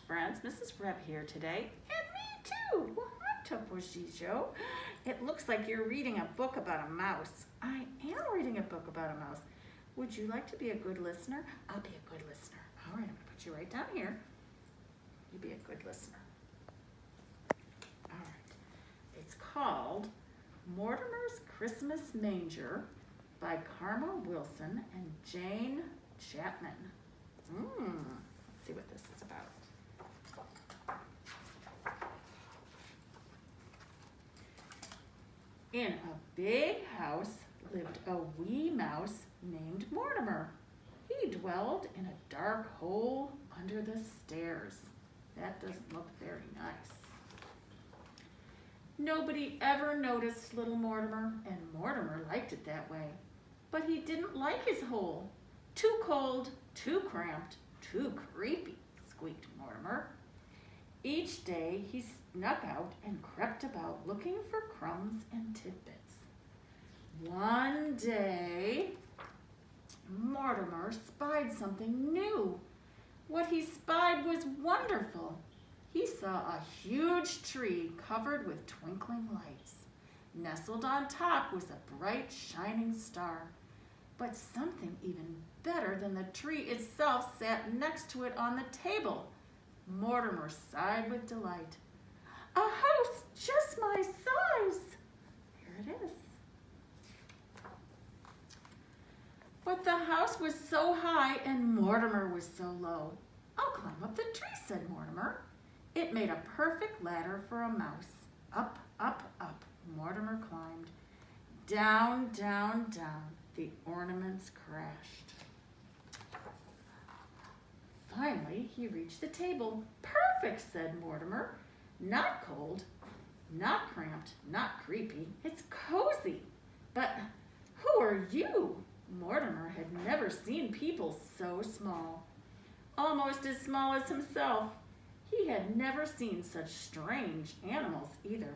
friends, Mrs. Rhebb here today, and me too. Well, hi, Topo Joe. It looks like you're reading a book about a mouse. I am reading a book about a mouse. Would you like to be a good listener? I'll be a good listener. All right, I'm going to put you right down here. You be a good listener. All right. It's called Mortimer's Christmas Manger by Karma Wilson and Jane Chapman. Let's see what this is about. In a big house lived a wee mouse named Mortimer. He dwelled in a dark hole under the stairs. That doesn't look very nice. Nobody ever noticed little Mortimer, and Mortimer liked it that way. But he didn't like his hole. Too cold, too cramped, too creepy, squeaked Mortimer. Each day he snuck out and crept about looking for crumbs and tidbits. One day, Mortimer spied something new. What he spied was wonderful. He saw a huge tree covered with twinkling lights. Nestled on top was a bright, shining star. But something even better than the tree itself sat next to it on the table. Mortimer sighed with delight. A house just my size. Here it is. But the house was so high and Mortimer was so low. I'll climb up the tree, said Mortimer. It made a perfect ladder for a mouse. Up, up, up, Mortimer climbed. Down, down, down, the ornaments crashed. Finally, he reached the table. Perfect, said Mortimer. Not cold, not cramped, not creepy. It's cozy. But who are you? Mortimer had never seen people so small. Almost as small as himself. He had never seen such strange animals either.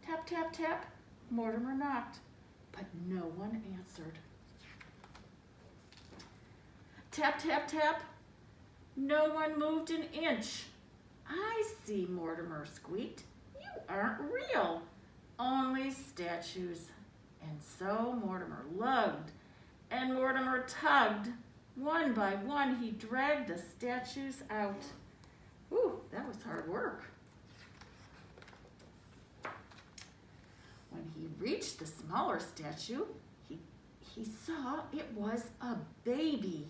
Tap, tap, tap. Mortimer knocked, but no one answered. Tap, tap, tap. No one moved an inch. I see, Mortimer squeaked. You aren't real, only statues. And so Mortimer lugged and Mortimer tugged. One by one, he dragged the statues out. Ooh, that was hard work. When he reached the smaller statue, he saw it was a baby.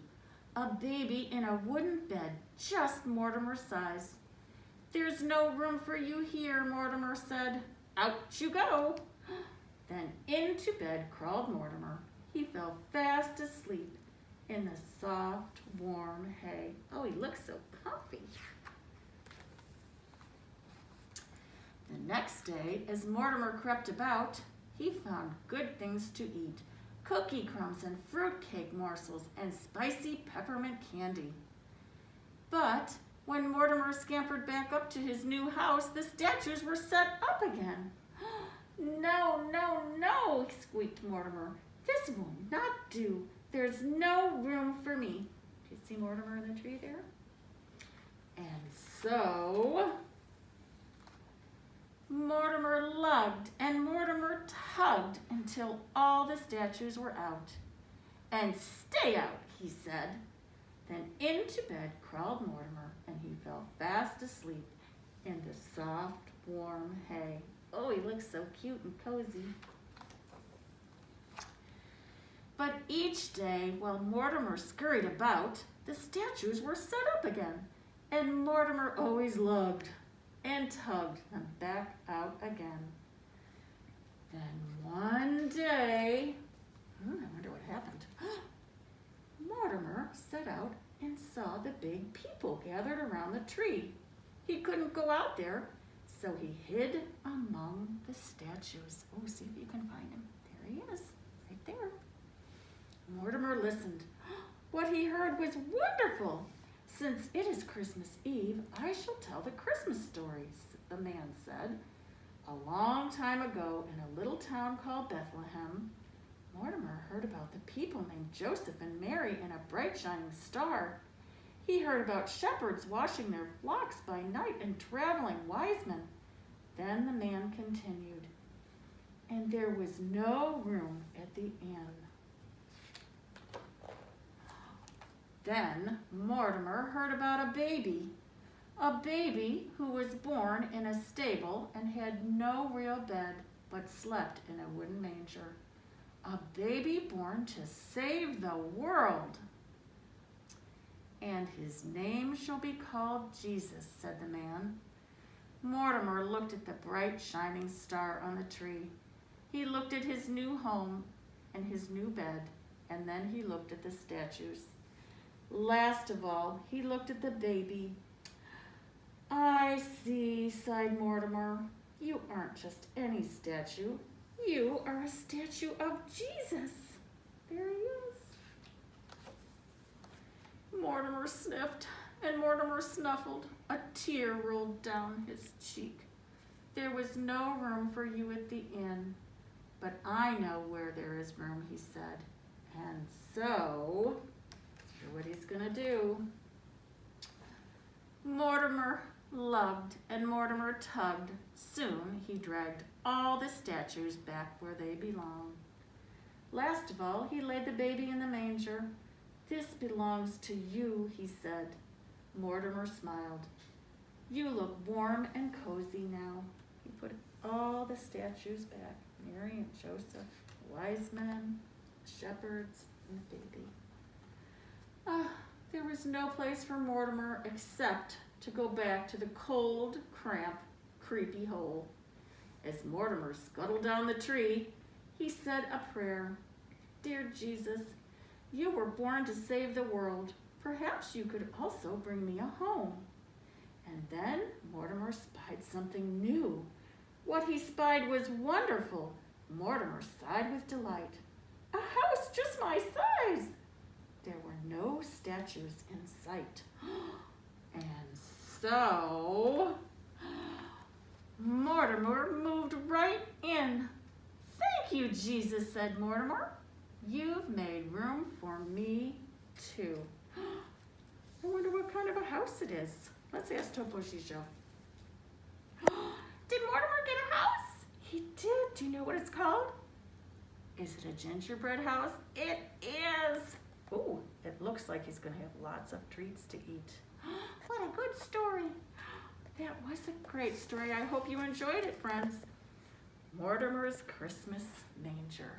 A baby in a wooden bed, just Mortimer's size. There's no room for you here, Mortimer said. Out you go. Then into bed crawled Mortimer. He fell fast asleep in the soft, warm hay. Oh, he looked so comfy. The next day, as Mortimer crept about, he found good things to eat. Cookie crumbs and fruitcake morsels and spicy peppermint candy. But when Mortimer scampered back up to his new house, the statues were set up again. No, no, no, squeaked Mortimer. This will not do. There's no room for me. Do you see Mortimer in the tree there? And so Mortimer lugged and Mortimer tugged until all the statues were out. And stay out, he said. Then into bed crawled Mortimer, and he fell fast asleep in the soft, warm hay. Oh, he looks so cute and cozy. But each day, while Mortimer scurried about, the statues were set up again, and Mortimer always lugged and tugged them back out again. Then one day, I wonder what happened. Mortimer set out and saw the big people gathered around the tree. He couldn't go out there, so he hid among the statues. Oh, see if you can find him. There he is, right there. Mortimer listened. What he heard was wonderful. Since it is Christmas Eve, I shall tell the Christmas stories, the man said. A long time ago, in a little town called Bethlehem, Mortimer heard about the people named Joseph and Mary and a bright shining star. He heard about shepherds washing their flocks by night and traveling wise men. Then the man continued, and there was no room at the inn. Then Mortimer heard about a baby who was born in a stable and had no real bed but slept in a wooden manger. A baby born to save the world. And his name shall be called Jesus, said the man. Mortimer looked at the bright shining star on the tree. He looked at his new home and his new bed, and then he looked at the statues. Last of all, he looked at the baby. I see, sighed Mortimer. You aren't just any statue. You are a statue of Jesus. There he is. Mortimer sniffed and Mortimer snuffled. A tear rolled down his cheek. There was no room for you at the inn, but I know where there is room, he said. And so, here's what he's gonna do. Mortimer lugged and Mortimer tugged. Soon he dragged all the statues back where they belong. Last of all, he laid the baby in the manger. This belongs to you, he said. Mortimer smiled. You look warm and cozy now. He put all the statues back. Mary and Joseph, wise men, shepherds, and the baby. There was no place for Mortimer except to go back to the cold, cramped, creepy hole. As Mortimer scuttled down the tree, he said a prayer. Dear Jesus, you were born to save the world. Perhaps you could also bring me a home. And then Mortimer spied something new. What he spied was wonderful. Mortimer sighed with delight. A house just my size. There were no statues in sight. And so Mortimer moved right in. Thank you, Jesus, said Mortimer. You've made room for me, too. I wonder what kind of a house it is. Let's ask Toposhisho. Did Mortimer get a house? He did. Do you know what it's called? Is it a gingerbread house? It is. Ooh, it looks like he's going to have lots of treats to eat. What a good story. That was a great story. I hope you enjoyed it, friends. Mortimer's Christmas Manger.